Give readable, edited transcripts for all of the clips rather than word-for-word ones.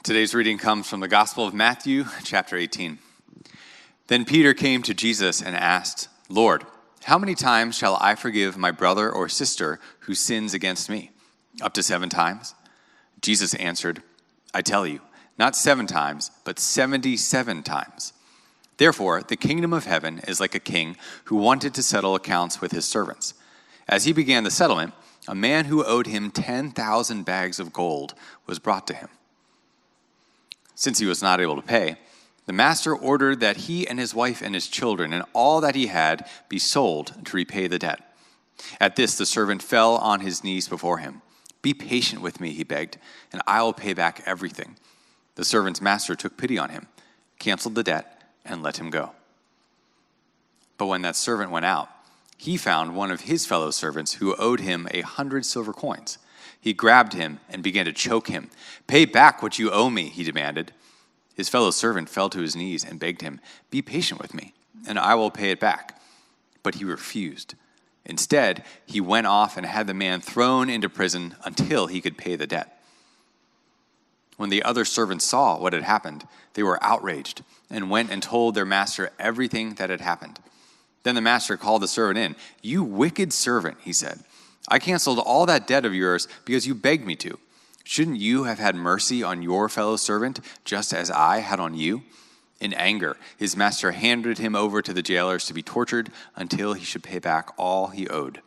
Today's reading comes from the Gospel of Matthew, chapter 18. Then Peter came to Jesus and asked, "Lord, how many times shall I forgive my brother or sister who sins against me? Up to 7 times?" Jesus answered, "I tell you, not 7 times, but 77 times. Therefore, the kingdom of heaven is like a king who wanted to settle accounts with his servants. As he began the settlement, a man who owed him 10,000 bags of gold was brought to him. Since he was not able to pay, the master ordered that he and his wife and his children and all that he had be sold to repay the debt. At this, the servant fell on his knees before him. 'Be patient with me,' he begged, 'and I will pay back everything.' The servant's master took pity on him, canceled the debt, and let him go. But when that servant went out, he found one of his fellow servants who owed him 100 silver coins. He grabbed him and began to choke him. 'Pay back what you owe me,' he demanded. His fellow servant fell to his knees and begged him, 'Be patient with me, and I will pay it back.' But he refused. Instead, he went off and had the man thrown into prison until he could pay the debt. When the other servants saw what had happened, they were outraged and went and told their master everything that had happened. Then the master called the servant in. 'You wicked servant,' he said. 'I canceled all that debt of yours because you begged me to. Shouldn't you have had mercy on your fellow servant just as I had on you?' In anger, his master handed him over to the jailers to be tortured until he should pay back all he owed.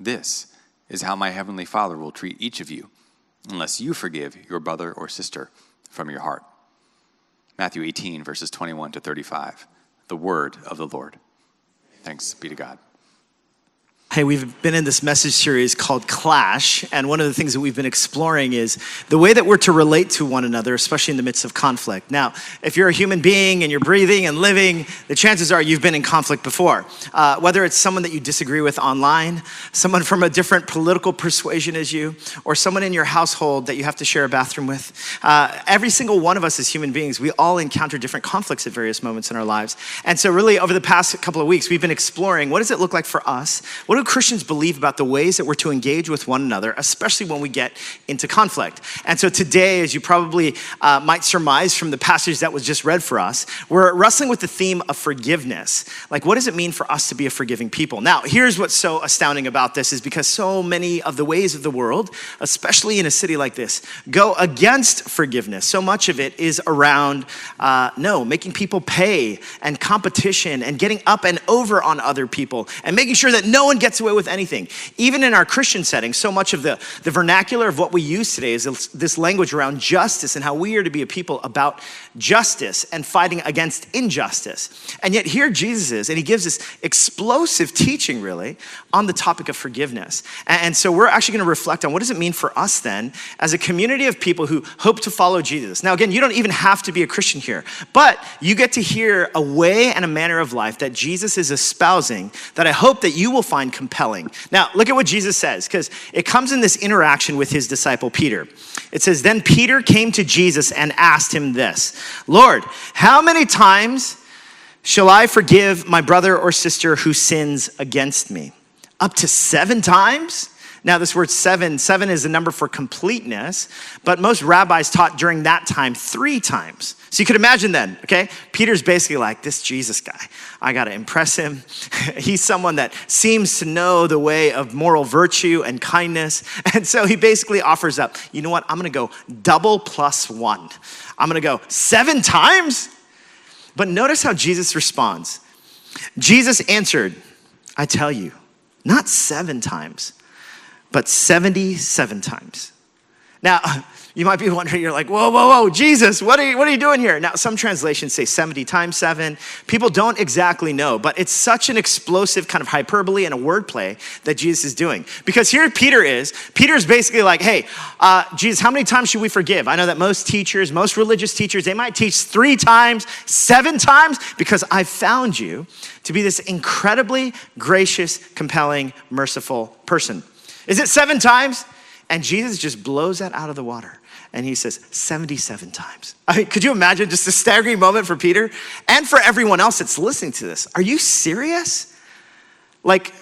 This is how my heavenly Father will treat each of you, unless you forgive your brother or sister from your heart." Matthew 18, verses 21 to 35. The word of the Lord. Thanks be to God. Hey, we've been in this message series called Clash, and one of the things that we've been exploring is the way that we're to relate to one another, especially in the midst of conflict. Now, if you're a human being and you're breathing and living, the chances are you've been in conflict before. Whether it's someone that you disagree with online, someone from a different political persuasion as you, or someone in your household that you have to share a bathroom with. Every single one of us as human beings, we all encounter different conflicts at various moments in our lives. And so really over the past couple of weeks, we've been exploring what does it look like for us? What do Christians believe about the ways that we're to engage with one another, especially when we get into conflict? And so today, as you probably might surmise from the passage that was just read for us, we're wrestling with the theme of forgiveness. Like, what does it mean for us to be a forgiving people? Now, here's what's so astounding about this is because so many of the ways of the world, especially in a city like this, go against forgiveness. So much of it is around, making people pay and competition and getting up and over on other people and making sure that no one gets away with anything. Even in our Christian setting, so much of the vernacular of what we use today is this language around justice and how we are to be a people about justice and fighting against injustice. And yet here Jesus is, and he gives this explosive teaching really on the topic of forgiveness. And so we're actually going to reflect on what does it mean for us then as a community of people who hope to follow Jesus. Now again, you don't even have to be a Christian here, but you get to hear a way and a manner of life that Jesus is espousing that I hope that you will find compelling. Now, look at what Jesus says, because it comes in this interaction with his disciple Peter. It says, "Then Peter came to Jesus and asked him this, 'Lord, how many times shall I forgive my brother or sister who sins against me? Up to 7 times?'" Now, this word seven is a number for completeness, but most rabbis taught during that time 3 times. So you could imagine then, okay? Peter's basically like, this Jesus guy, I gotta impress him. He's someone that seems to know the way of moral virtue and kindness. And so he basically offers up, you know what? I'm gonna go double plus 1. I'm gonna go 7 times? But notice how Jesus responds. Jesus answered, "I tell you, not 7 times, but 77 times." Now, you might be wondering, you're like, whoa, Jesus, what are you doing here? Now, some translations say 70 times 7. People don't exactly know, but it's such an explosive kind of hyperbole and a wordplay that Jesus is doing. Because here Peter is. Peter's basically like, hey, Jesus, how many times should we forgive? I know that most religious teachers, they might teach 3 times, 7 times, because I found you to be this incredibly gracious, compelling, merciful person. Is it 7 times? And Jesus just blows that out of the water. And he says 77 times. I mean, could you imagine just a staggering moment for Peter and for everyone else that's listening to this? Are you serious? Like,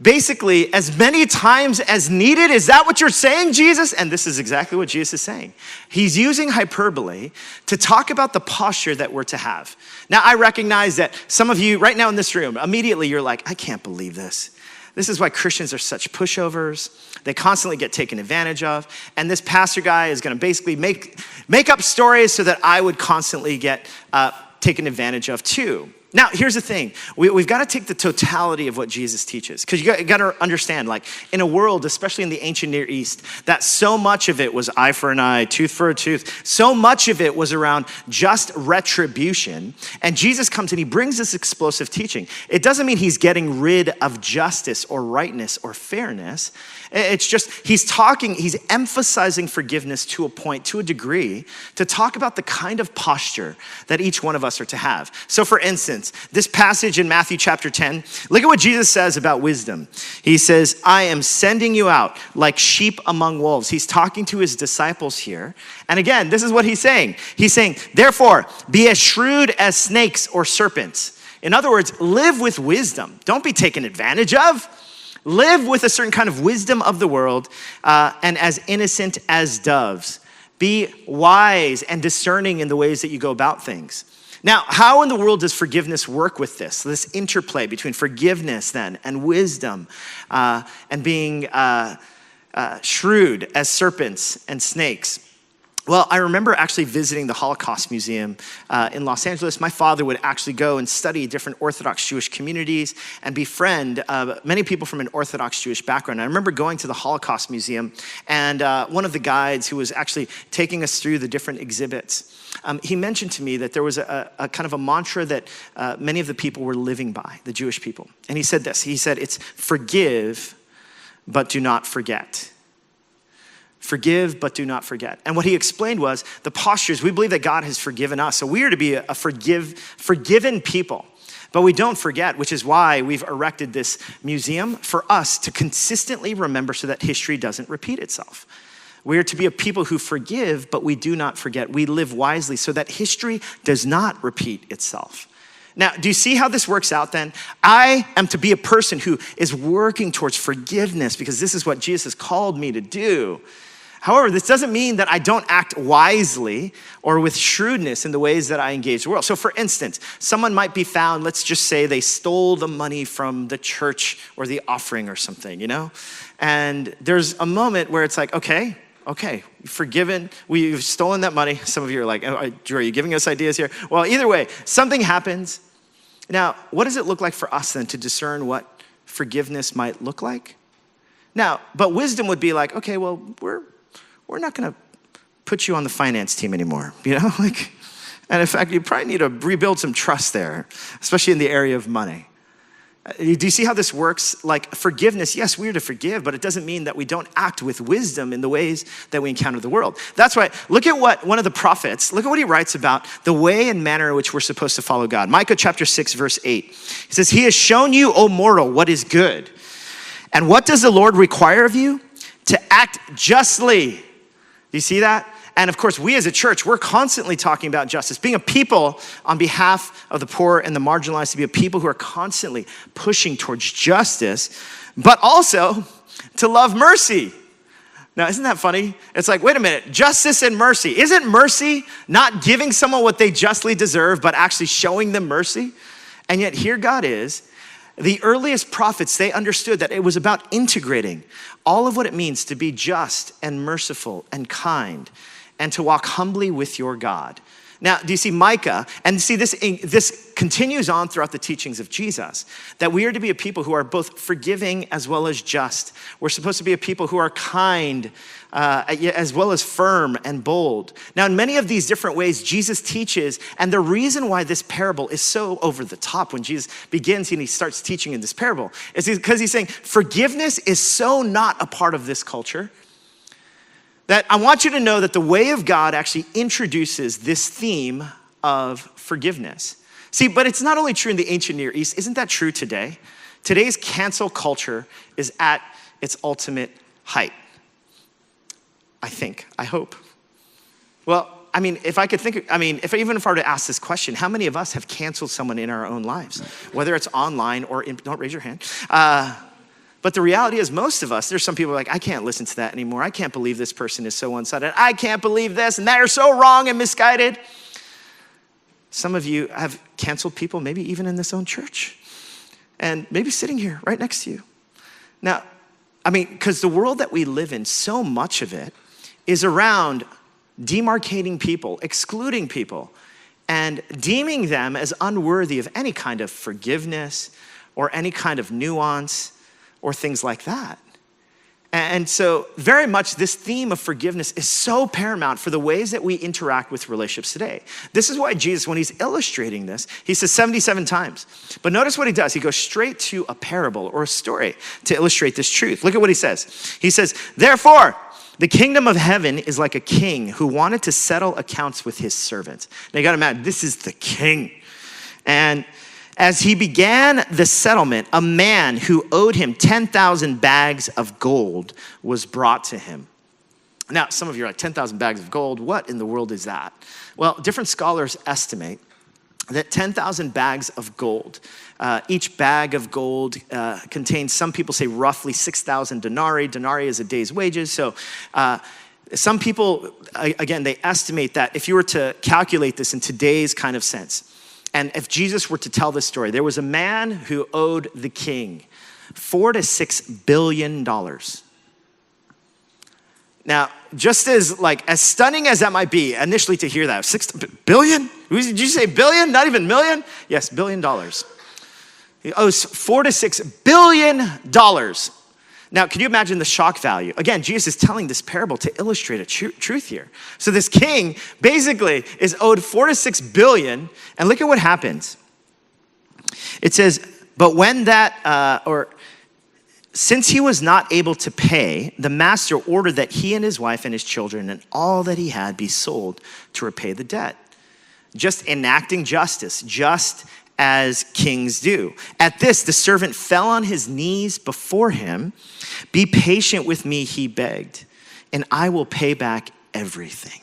basically as many times as needed. Is that what you're saying, Jesus? And this is exactly what Jesus is saying. He's using hyperbole to talk about the posture that we're to have. Now, I recognize that some of you right now in this room, immediately you're like, I can't believe this. This is why Christians are such pushovers. They constantly get taken advantage of. And this pastor guy is going to basically make up stories so that I would constantly get taken advantage of too. Now, here's the thing. We've got to take the totality of what Jesus teaches. Because you got to understand, like, in a world, especially in the ancient Near East, that so much of it was eye for an eye, tooth for a tooth. So much of it was around just retribution. And Jesus comes and he brings this explosive teaching. It doesn't mean he's getting rid of justice or rightness or fairness. It's just, he's emphasizing forgiveness to a point, to a degree, to talk about the kind of posture that each one of us are to have. So for instance, this passage in Matthew chapter 10, look at what Jesus says about wisdom. He says, I am sending you out like sheep among wolves. He's talking to his disciples here. And again, this is what he's saying. He's saying, therefore, be as shrewd as snakes or serpents. In other words, live with wisdom. Don't be taken advantage of. Live with a certain kind of wisdom of the world and as innocent as doves. Be wise and discerning in the ways that you go about things. Now, how in the world does forgiveness work with this interplay between forgiveness then and wisdom and being shrewd as serpents and snakes? Well, I remember actually visiting the Holocaust Museum in Los Angeles. My father would actually go and study different Orthodox Jewish communities and befriend many people from an Orthodox Jewish background. I remember going to the Holocaust Museum, and one of the guides who was actually taking us through the different exhibits, he mentioned to me that there was a kind of a mantra that many of the people were living by, the Jewish people. And he said this, he said, it's forgive, but do not forget. Forgive, but do not forget. And what he explained was the postures, we believe that God has forgiven us. So we are to be a forgiven people, but we don't forget, which is why we've erected this museum for us to consistently remember so that history doesn't repeat itself. We are to be a people who forgive, but we do not forget. We live wisely so that history does not repeat itself. Now, do you see how this works out then? I am to be a person who is working towards forgiveness because this is what Jesus has called me to do. However, this doesn't mean that I don't act wisely or with shrewdness in the ways that I engage the world. So for instance, someone might be found, let's just say they stole the money from the church or the offering or something, you know? And there's a moment where it's like, okay, forgiven, we've stolen that money. Some of you are like, oh, Drew, are you giving us ideas here? Well, either way, something happens. Now, what does it look like for us then to discern what forgiveness might look like? Now, but wisdom would be like, okay, well, we're not going to put you on the finance team anymore, you know? And in fact, you probably need to rebuild some trust there, especially in the area of money. Do you see how this works? Like forgiveness, yes, we are to forgive, but it doesn't mean that we don't act with wisdom in the ways that we encounter the world. That's why, look at what one of the prophets, look at what he writes about the way and manner in which we're supposed to follow God. Micah chapter 6, verse 8. He says, he has shown you, O mortal, what is good. And what does the Lord require of you? To act justly. Do you see that? And of course, we as a church, we're constantly talking about justice. Being a people on behalf of the poor and the marginalized, to be a people who are constantly pushing towards justice, but also to love mercy. Now, isn't that funny? It's like, wait a minute, justice and mercy. Isn't mercy not giving someone what they justly deserve, but actually showing them mercy? And yet here God is. The earliest prophets, they understood that it was about integrating all of what it means to be just and merciful and kind and to walk humbly with your God. Now, do you see Micah? And see, this continues on throughout the teachings of Jesus, that we are to be a people who are both forgiving as well as just. We're supposed to be a people who are kind as well as firm and bold. Now, in many of these different ways, Jesus teaches, and the reason why this parable is so over the top when Jesus begins and he starts teaching in this parable is because he's saying forgiveness is so not a part of this culture that I want you to know that the way of God actually introduces this theme of forgiveness. See, but it's not only true in the ancient Near East. Isn't that true today? Today's cancel culture is at its ultimate height. I hope. Well, I mean, if I were to ask this question, how many of us have canceled someone in our own lives? Whether it's online or don't raise your hand. But the reality is most of us, there's some people like, I can't listen to that anymore. I can't believe this person is so one-sided. I can't believe this, and they're so wrong and misguided. Some of you have canceled people, maybe even in this own church, and maybe sitting here right next to you. Now, because the world that we live in, so much of it is around demarcating people, excluding people, and deeming them as unworthy of any kind of forgiveness or any kind of nuance or things like that. And so very much this theme of forgiveness is so paramount for the ways that we interact with relationships today. This is why Jesus, when he's illustrating this, he says 77 times. But notice what he does. He goes straight to a parable or a story to illustrate this truth. Look at what he says. He says, therefore, the kingdom of heaven is like a king who wanted to settle accounts with his servants. Now you gotta imagine, this is the king. And as he began the settlement, a man who owed him 10,000 bags of gold was brought to him. Now, some of you are like, 10,000 bags of gold, what in the world is that? Well, different scholars estimate that 10,000 bags of gold, each bag of gold contains, some people say roughly 6,000 denarii. Denarii is a day's wages. So some people, again, they estimate that if you were to calculate this in today's kind of sense, and if Jesus were to tell this story, there was a man who owed the king $4 to $6 billion. Now, just as stunning as that might be initially to hear that, 6 billion? Did you say billion? Not even million? Yes, $1 billion. He owes $4 to $6 billion. Now, can you imagine the shock value? Again, Jesus is telling this parable to illustrate a truth here. So this king basically is owed $4 to $6 billion, and look at what happens. It says, but when since he was not able to pay, the master ordered that he and his wife and his children and all that he had be sold to repay the debt. Just enacting justice, just as kings do. At this, the servant fell on his knees before him. Be patient with me, he begged, and I will pay back everything.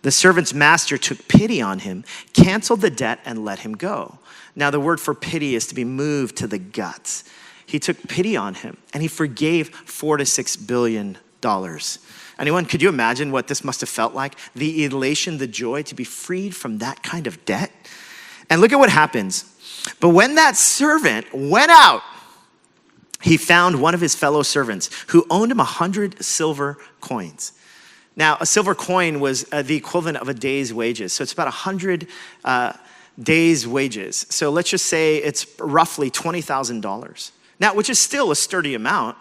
The servant's master took pity on him, canceled the debt, and let him go. Now, the word for pity is to be moved to the guts. He took pity on him, and he forgave $4 to $6 billion. Anyone, could you imagine what this must have felt like? The elation, the joy to be freed from that kind of debt? And look at what happens. But when that servant went out, he found one of his fellow servants who owed him 100 silver coins. Now, a silver coin was the equivalent of a day's wages. So it's about 100 days' wages. So let's just say it's roughly $20,000. Now, which is still a sturdy amount,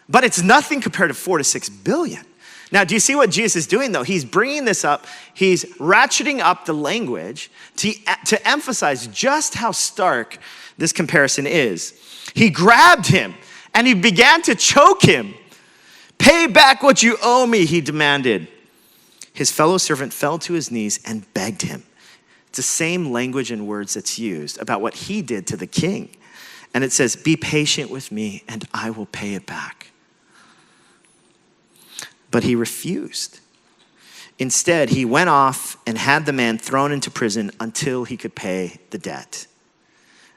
but it's nothing compared to $4 to $6 billion. Now, do you see what Jesus is doing, though? He's bringing this up. He's ratcheting up the language to emphasize just how stark this comparison is. He grabbed him, and he began to choke him. Pay back what you owe me, he demanded. His fellow servant fell to his knees and begged him. It's the same language and words that's used about what he did to the king. And it says, be patient with me, and I will pay it back. But he refused. Instead, he went off and had the man thrown into prison until he could pay the debt.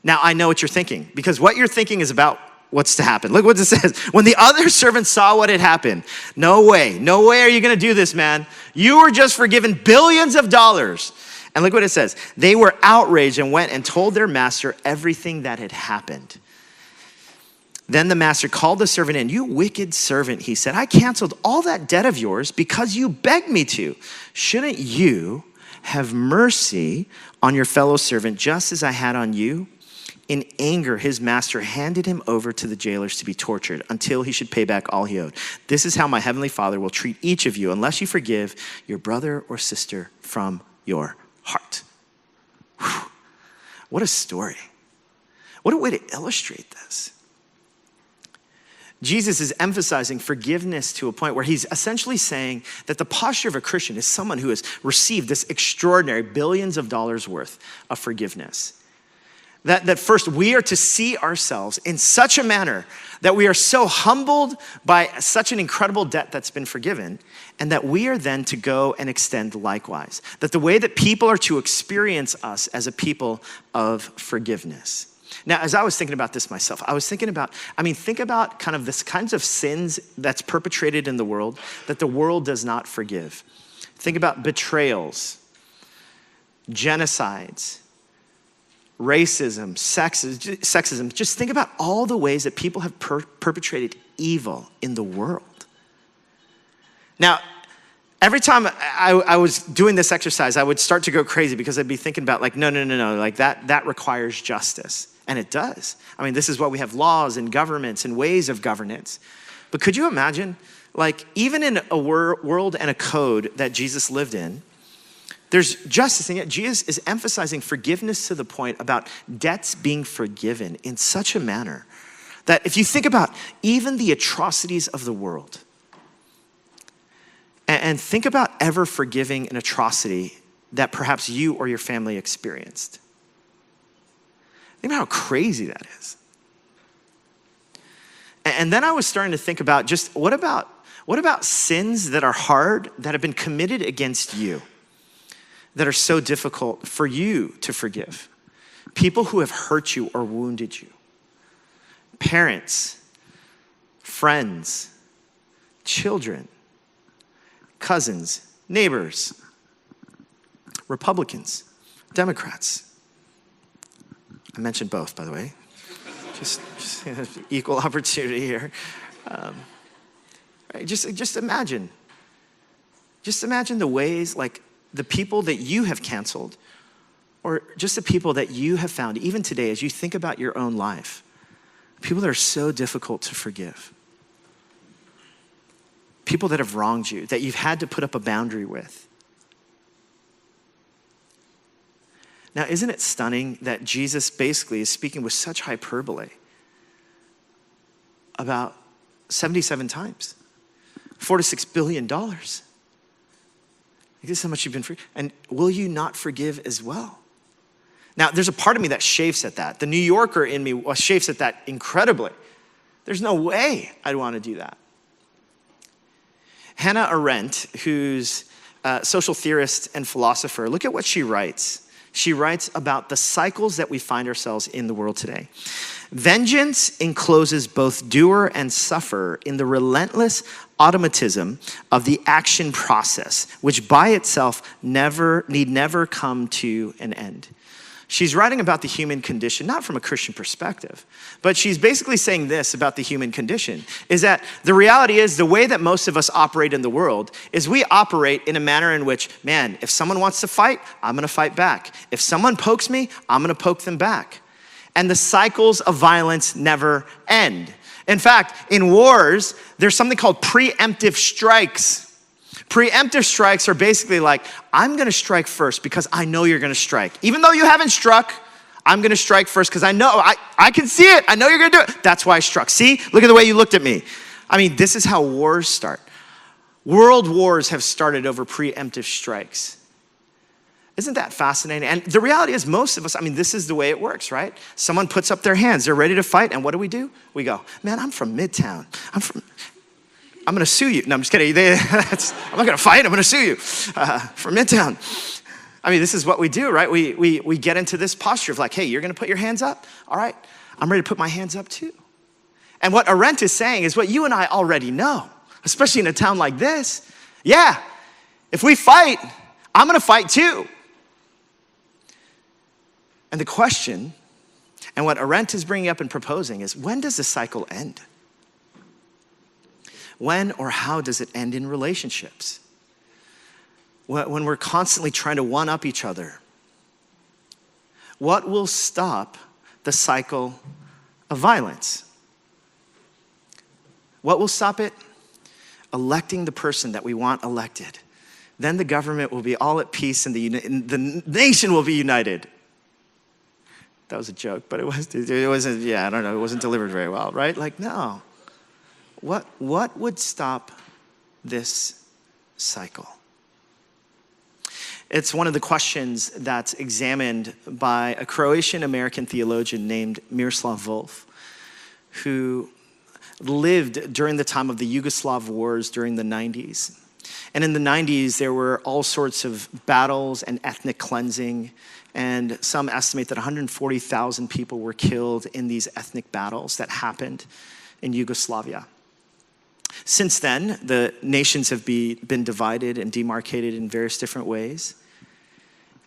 Now, I know what you're thinking, because what you're thinking is about what's to happen. Look what it says. When the other servants saw what had happened, no way are you going to do this, man. You were just forgiven billions of dollars. And look what it says. They were outraged and went and told their master everything that had happened. Then the master called the servant in. You wicked servant, he said, I canceled all that debt of yours because you begged me to. Shouldn't you have mercy on your fellow servant just as I had on you? In anger, his master handed him over to the jailers to be tortured until he should pay back all he owed. This is how my heavenly Father will treat each of you unless you forgive your brother or sister from your heart. Whew. What a story. What a way to illustrate this. Jesus is emphasizing forgiveness to a point where he's essentially saying that the posture of a Christian is someone who has received this extraordinary billions of dollars worth of forgiveness. That first, we are to see ourselves in such a manner that we are so humbled by such an incredible debt that's been forgiven, and that we are then to go and extend likewise. That the way that people are to experience us as a people of forgiveness. Now, as I was thinking about this myself, I was thinking about, think about kind of this kinds of sins that's perpetrated in the world that the world does not forgive. Think about betrayals, genocides, racism, sexism. Just think about all the ways that people have perpetrated evil in the world. Now, every time I was doing this exercise, I would start to go crazy because I'd be thinking about like, no, like that requires justice. And it does. This is why we have laws and governments and ways of governance. But could you imagine, like, even in a world and a code that Jesus lived in, there's justice, and yet Jesus is emphasizing forgiveness to the point about debts being forgiven in such a manner that if you think about even the atrocities of the world, and think about ever forgiving an atrocity that perhaps you or your family experienced. Think about how crazy that is. And then I was starting to think about just what about sins that are hard, that have been committed against you, that are so difficult for you to forgive? People who have hurt you or wounded you. Parents, friends, children, cousins, neighbors, Republicans, Democrats. I mentioned both, by the way. Just equal opportunity here. Right? Just imagine the ways, like the people that you have canceled, or just the people that you have found, even today, as you think about your own life, people that are so difficult to forgive. People that have wronged you, that you've had to put up a boundary with. Now, isn't it stunning that Jesus basically is speaking with such hyperbole about 77 times, $4 to $6 billion. This is how much you've been free. And will you not forgive as well? Now, there's a part of me that chafes at that. The New Yorker in me chafes at that incredibly. There's no way I'd want to do that. Hannah Arendt, who's a social theorist and philosopher, look at what she writes. She writes about the cycles that we find ourselves in the world today. Vengeance encloses both doer and sufferer in the relentless automatism of the action process, which by itself need never come to an end. She's writing about the human condition, not from a Christian perspective, but she's basically saying this about the human condition, is that the reality is the way that most of us operate in the world is we operate in a manner in which, man, if someone wants to fight, I'm gonna fight back. If someone pokes me, I'm gonna poke them back. And the cycles of violence never end. In fact, in wars, there's something called preemptive strikes. Preemptive strikes are basically like, I'm gonna strike first because I know you're gonna strike. Even though you haven't struck, I'm gonna strike first because I know, I can see it. I know you're gonna do it. That's why I struck. See, look at the way you looked at me. This is how wars start. World wars have started over preemptive strikes. Isn't that fascinating? And the reality is most of us, this is the way it works, right? Someone puts up their hands, they're ready to fight, and what do? We go, man, I'm from Midtown. I'm gonna sue you. No, I'm just kidding. I'm not gonna fight, I'm gonna sue you from Midtown. This is what we do, right? We get into this posture of like, hey, you're gonna put your hands up? All right, I'm ready to put my hands up too. And what Arendt is saying is what you and I already know, especially in a town like this. Yeah, if we fight, I'm gonna fight too. And the question, and what Arendt is bringing up and proposing is, when does the cycle end? When or how does it end in relationships? When we're constantly trying to one-up each other. What will stop the cycle of violence? What will stop it? Electing the person that we want elected. Then the government will be all at peace and the nation will be united. That was a joke, but it wasn't, yeah, I don't know, it wasn't delivered very well, right? Like, no. What would stop this cycle? It's one of the questions that's examined by a Croatian-American theologian named Miroslav Volf, who lived during the time of the Yugoslav wars during the 90s. And in the 90s, there were all sorts of battles and ethnic cleansing. And some estimate that 140,000 people were killed in these ethnic battles that happened in Yugoslavia. Since then, the nations have been divided and demarcated in various different ways.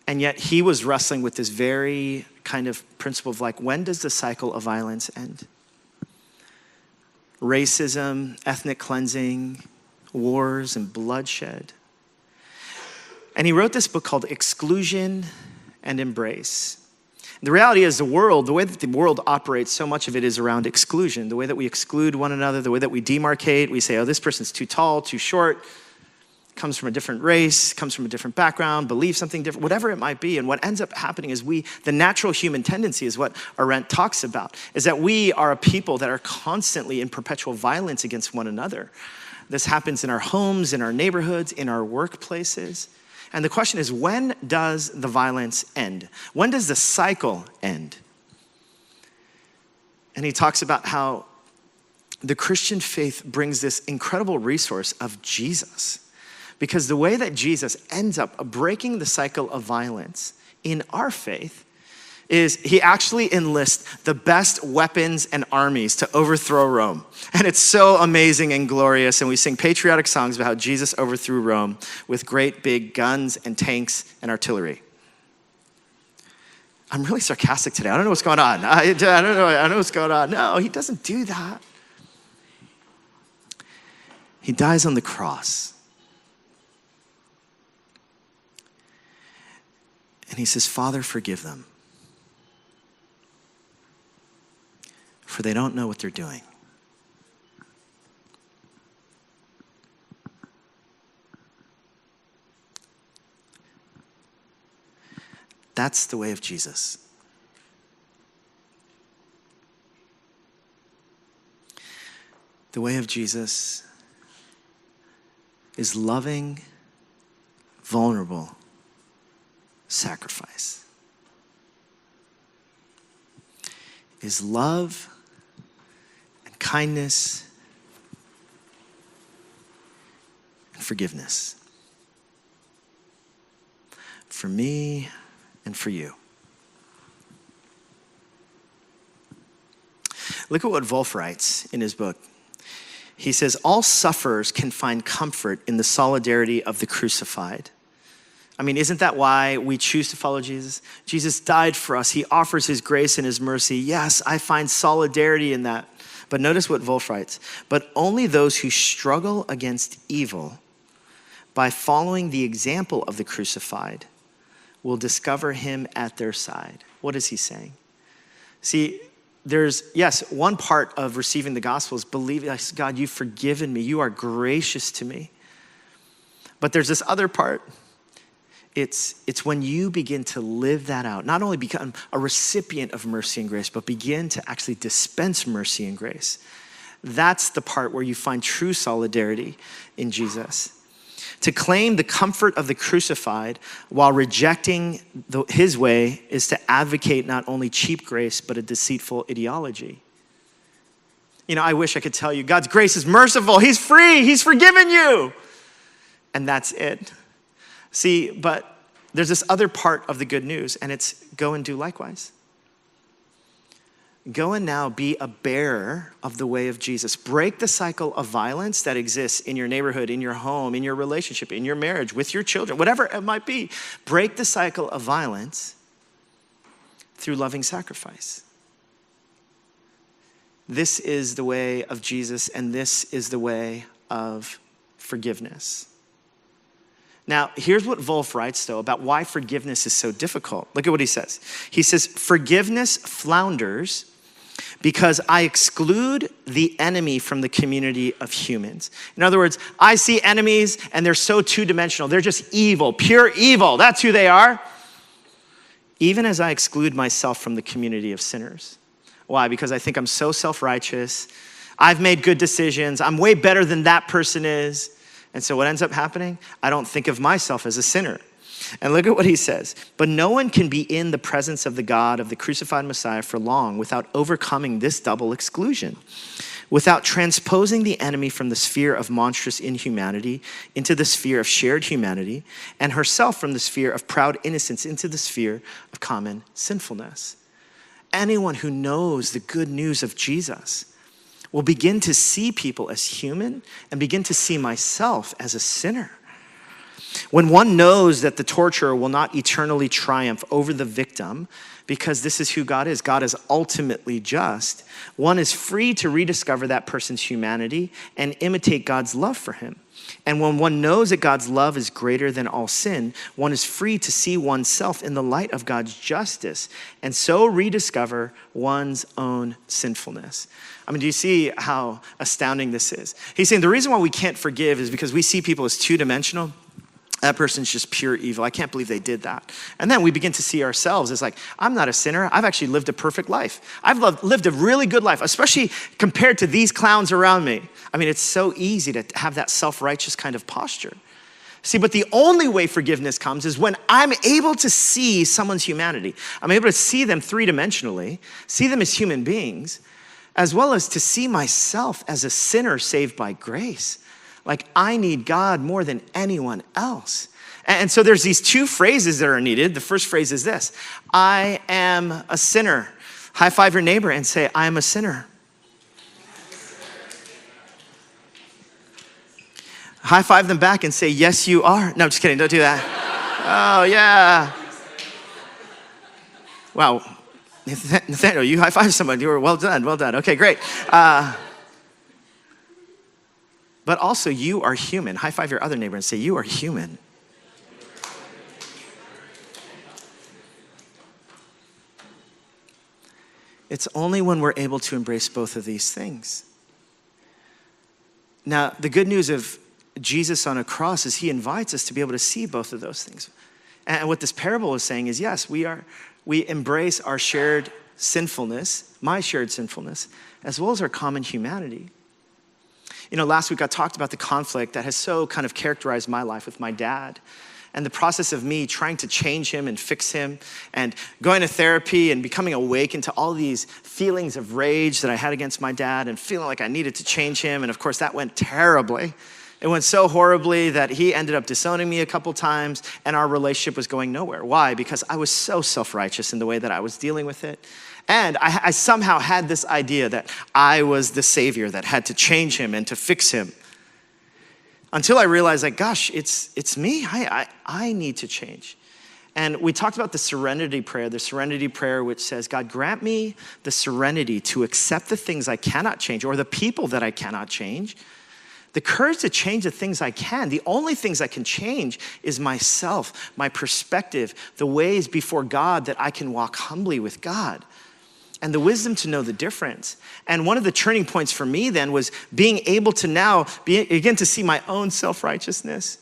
And yet he was wrestling with this very kind of principle of like, when does the cycle of violence end? Racism, ethnic cleansing, wars, and bloodshed. And he wrote this book called Exclusion and Embrace. The reality is the way that the world operates, so much of it is around exclusion. The way that we exclude one another, the way that we demarcate, we say, oh, this person's too tall, too short, comes from a different race, comes from a different background, believes something different, whatever it might be. And what ends up happening is the natural human tendency is what Arendt talks about, is that we are a people that are constantly in perpetual violence against one another. This happens in our homes, in our neighborhoods, in our workplaces. And the question is, when does the violence end? When does the cycle end? And he talks about how the Christian faith brings this incredible resource of Jesus. Because the way that Jesus ends up breaking the cycle of violence in our faith is he actually enlists the best weapons and armies to overthrow Rome. And it's so amazing and glorious. And we sing patriotic songs about how Jesus overthrew Rome with great big guns and tanks and artillery. I'm really sarcastic today. I don't know what's going on. I don't know what's going on. No, he doesn't do that. He dies on the cross. And he says, Father, forgive them, for they don't know what they're doing. That's the way of Jesus. The way of Jesus is loving, vulnerable sacrifice. Is love and kindness and forgiveness for me and for you. Look at what Wolf writes in his book. He says, all sufferers can find comfort in the solidarity of the crucified. I mean, isn't that why we choose to follow Jesus? Jesus died for us. He offers his grace and his mercy. Yes, I find solidarity in that. But notice what Wolf writes. But only those who struggle against evil by following the example of the crucified will discover him at their side. What is he saying? See, there's, yes, one part of receiving the gospel is believing, God, you've forgiven me. You are gracious to me. But there's this other part. It's when you begin to live that out, not only become a recipient of mercy and grace, but begin to actually dispense mercy and grace. That's the part where you find true solidarity in Jesus. To claim the comfort of the crucified while rejecting his way is to advocate not only cheap grace, but a deceitful ideology. You know, I wish I could tell you, God's grace is merciful. He's free. He's forgiven you. And that's it. See, but there's this other part of the good news, and it's go and do likewise. Go and now be a bearer of the way of Jesus. Break the cycle of violence that exists in your neighborhood, in your home, in your relationship, in your marriage, with your children, whatever it might be. Break the cycle of violence through loving sacrifice. This is the way of Jesus, and this is the way of forgiveness. Now, here's what Wolf writes, though, about why forgiveness is so difficult. Look at what he says. He says, forgiveness flounders because I exclude the enemy from the community of humans. In other words, I see enemies, and they're so two-dimensional. They're just evil, pure evil. That's who they are. Even as I exclude myself from the community of sinners. Why? Because I think I'm so self-righteous. I've made good decisions. I'm way better than that person is. And so what ends up happening? I don't think of myself as a sinner. And look at what he says. But no one can be in the presence of the God of the crucified Messiah for long without overcoming this double exclusion. without transposing the enemy from the sphere of monstrous inhumanity into the sphere of shared humanity, and herself from the sphere of proud innocence into the sphere of common sinfulness. Anyone who knows the good news of Jesus will begin to see people as human and begin to see myself as a sinner. When one knows that the torturer will not eternally triumph over the victim, because this is who God is ultimately just, one is free to rediscover that person's humanity and imitate God's love for him. And when one knows that God's love is greater than all sin, one is free to see oneself in the light of God's justice and so rediscover one's own sinfulness. I mean, do you see how astounding this is? He's saying the reason why we can't forgive is because we see people as two-dimensional. That person's just pure evil. I can't believe they did that. And then we begin to see ourselves as like, I'm not a sinner. I've actually lived a perfect life. I've lived a really good life, especially compared to these clowns around me. I mean, it's so easy to have that self-righteous kind of posture. See, but the only way forgiveness comes is when I'm able to see someone's humanity. I'm able to see them three-dimensionally, see them as human beings, as well as to see myself as a sinner saved by grace. Like, I need God more than anyone else. And so there's these two phrases that are needed. The first phrase is this: I am a sinner. High five your neighbor and say, I am a sinner. High five them back and say, yes, you are. No, just kidding, don't do that. Oh, yeah. Wow. Nathaniel, you high five someone. You were well done, well done. Okay, great. But also, you are human. High five your other neighbor and say, you are human. It's only when we're able to embrace both of these things. Now, the good news of Jesus on a cross is he invites us to be able to see both of those things. And what this parable is saying is, yes, we embrace our shared sinfulness, my shared sinfulness, as well as our common humanity. You know, last week I talked about the conflict that has so kind of characterized my life with my dad, and the process of me trying to change him and fix him and going to therapy and becoming awakened to all these feelings of rage that I had against my dad and feeling like I needed to change him. And of course that went terribly. It went so horribly that he ended up disowning me a couple times and our relationship was going nowhere. Why? Because I was so self-righteous in the way that I was dealing with it. And I somehow had this idea that I was the savior that had to change him and to fix him. Until I realized, like, gosh, it's me. I need to change. And we talked about the serenity prayer which says, God, grant me the serenity to accept the things I cannot change or the people that I cannot change. The courage to change the things I can. The only things I can change is myself, my perspective, the ways before God that I can walk humbly with God. And the wisdom to know the difference. And one of the turning points for me then was being able to now begin to see my own self-righteousness.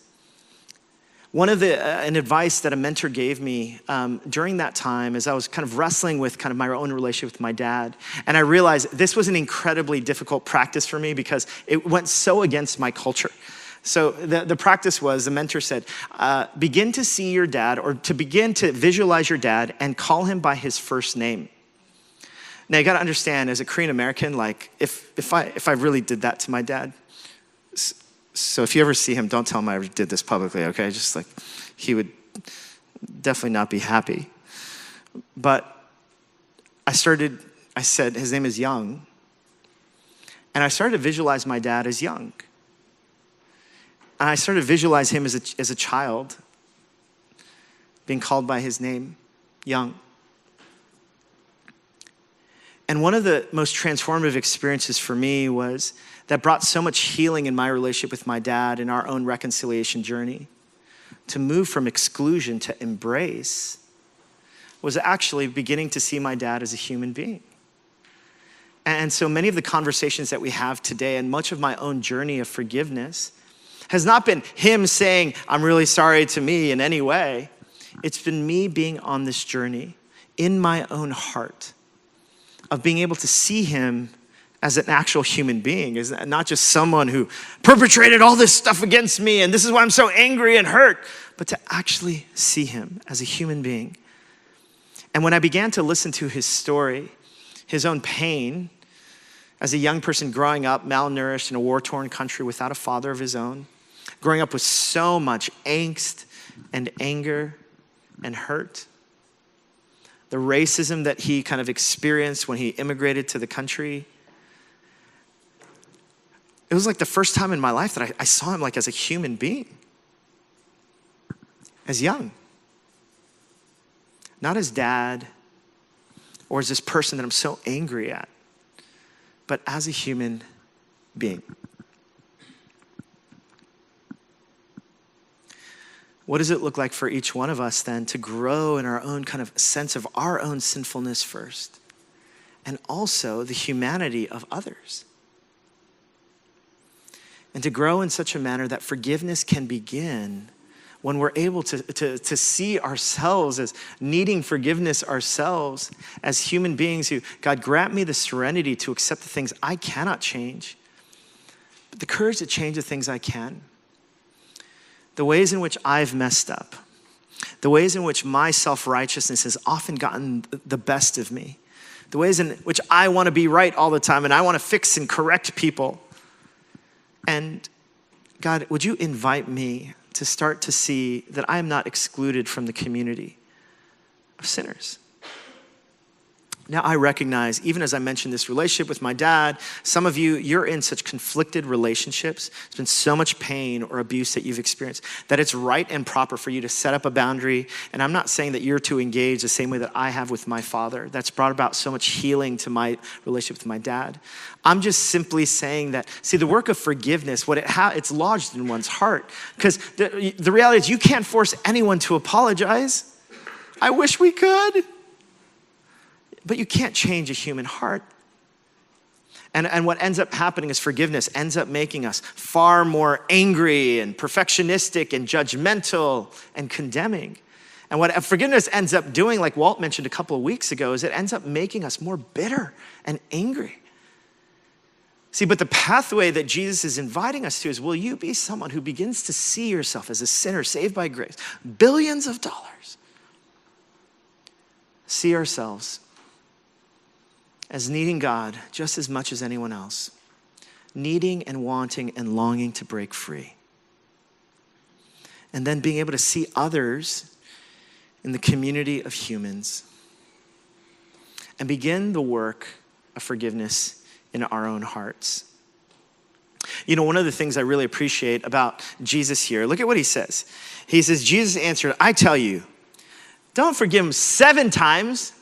One of an advice that a mentor gave me during that time is I was kind of wrestling with kind of my own relationship with my dad. And I realized this was an incredibly difficult practice for me because it went so against my culture. So the practice was, the mentor said, begin to see your dad or to begin to visualize your dad and call him by his first name. Now you gotta understand, as a Korean American, like if I really did that to my dad, so if you ever see him, don't tell him I ever did this publicly, okay? Just like, he would definitely not be happy. But I said, his name is Young, and I started to visualize my dad as Young. And I started to visualize him as a child, being called by his name, Young. And one of the most transformative experiences for me was that brought so much healing in my relationship with my dad in our own reconciliation journey. To move from exclusion to embrace was actually beginning to see my dad as a human being. And so many of the conversations that we have today and much of my own journey of forgiveness has not been him saying, I'm really sorry to me in any way. It's been me being on this journey in my own heart of being able to see him as an actual human being, is not just someone who perpetrated all this stuff against me and this is why I'm so angry and hurt, but to actually see him as a human being. And when I began to listen to his story, his own pain, As a young person growing up, malnourished in a war-torn country without a father of his own, growing up with so much angst and anger and hurt. The racism that he kind of experienced when he immigrated to the country. It was like the first time in my life that I saw him like as a human being. As young. Not as dad or as this person that I'm so angry at, but as a human being. What does it look like for each one of us then to grow in our own kind of sense of our own sinfulness first, and also the humanity of others? And to grow in such a manner that forgiveness can begin when we're able to see ourselves as needing forgiveness ourselves as human beings who, God, grant me the serenity to accept the things I cannot change, but the courage to change the things I can. The ways in which I've messed up, the ways in which my self-righteousness has often gotten the best of me, the ways in which I want to be right all the time and I want to fix and correct people. And God, would you invite me to start to see that I am not excluded from the community of sinners? Now I recognize, even as I mentioned this relationship with my dad, some of you, you're in such conflicted relationships. There's been so much pain or abuse that you've experienced that it's right and proper for you to set up a boundary. And I'm not saying that you're to engage the same way that I have with my father. That's brought about so much healing to my relationship with my dad. I'm just simply saying that, see, the work of forgiveness, it's lodged in one's heart. Because the reality is you can't force anyone to apologize. I wish we could. But you can't change a human heart. And what ends up happening is forgiveness ends up making us far more angry and perfectionistic and judgmental and condemning. And what forgiveness ends up doing, like Walt mentioned a couple of weeks ago, is it ends up making us more bitter and angry. See, but the pathway that Jesus is inviting us to is, will you be someone who begins to see yourself as a sinner saved by grace? Billions of dollars. See ourselves as needing God just as much as anyone else, needing and wanting and longing to break free. And then being able to see others in the community of humans and begin the work of forgiveness in our own hearts. You know, one of the things I really appreciate about Jesus here, look at what he says. He says, Jesus answered, I tell you, don't forgive him 7 times.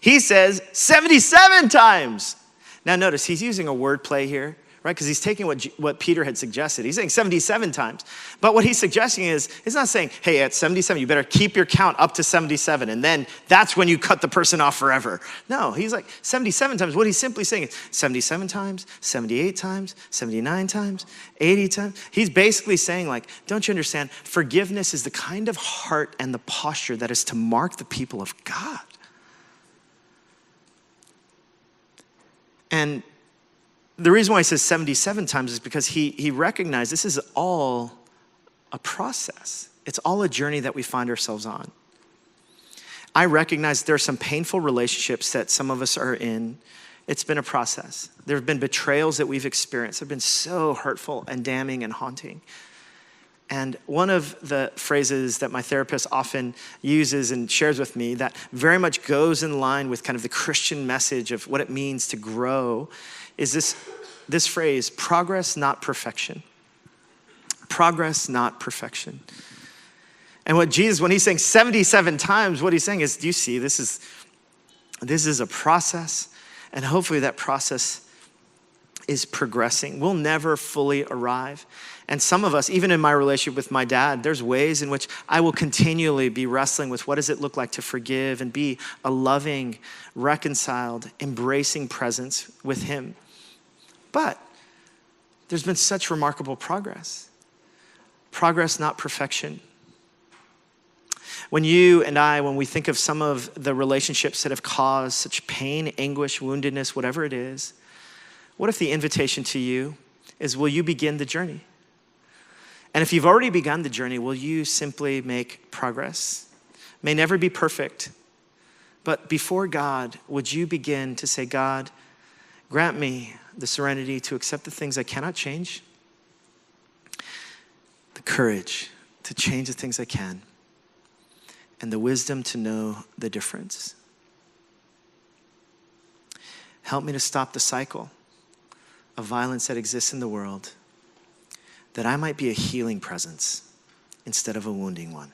He says 77 times. Now notice, he's using a word play here, right? Because he's taking what Peter had suggested. He's saying 77 times. But what he's suggesting is, he's not saying, hey, at 77, you better keep your count up to 77, and then that's when you cut the person off forever. No, he's like 77 times. What he's simply saying is 77 times, 78 times, 79 times, 80 times. He's basically saying, like, don't you understand? Forgiveness is the kind of heart and the posture that is to mark the people of God. And the reason why he says 77 times is because he recognized this is all a process. It's all a journey that we find ourselves on. I recognize there are some painful relationships that some of us are in. It's been a process. There have been betrayals that we've experienced. They've been so hurtful and damning and haunting. And one of the phrases that my therapist often uses and shares with me that very much goes in line with kind of the Christian message of what it means to grow is this phrase, progress, not perfection. Progress, not perfection. And what Jesus, when he's saying 77 times, what he's saying is, do you see, this is a process, and hopefully that process is progressing. We'll never fully arrive. And some of us, even in my relationship with my dad, there's ways in which I will continually be wrestling with what does it look like to forgive and be a loving, reconciled, embracing presence with him. But there's been such remarkable progress. Progress, not perfection. When you and I, when we think of some of the relationships that have caused such pain, anguish, woundedness, whatever it is, what if the invitation to you is, will you begin the journey? And if you've already begun the journey, will you simply make progress? May never be perfect, but before God, would you begin to say, God, grant me the serenity to accept the things I cannot change, the courage to change the things I can, and the wisdom to know the difference. Help me to stop the cycle of violence that exists in the world, that I might be a healing presence instead of a wounding one.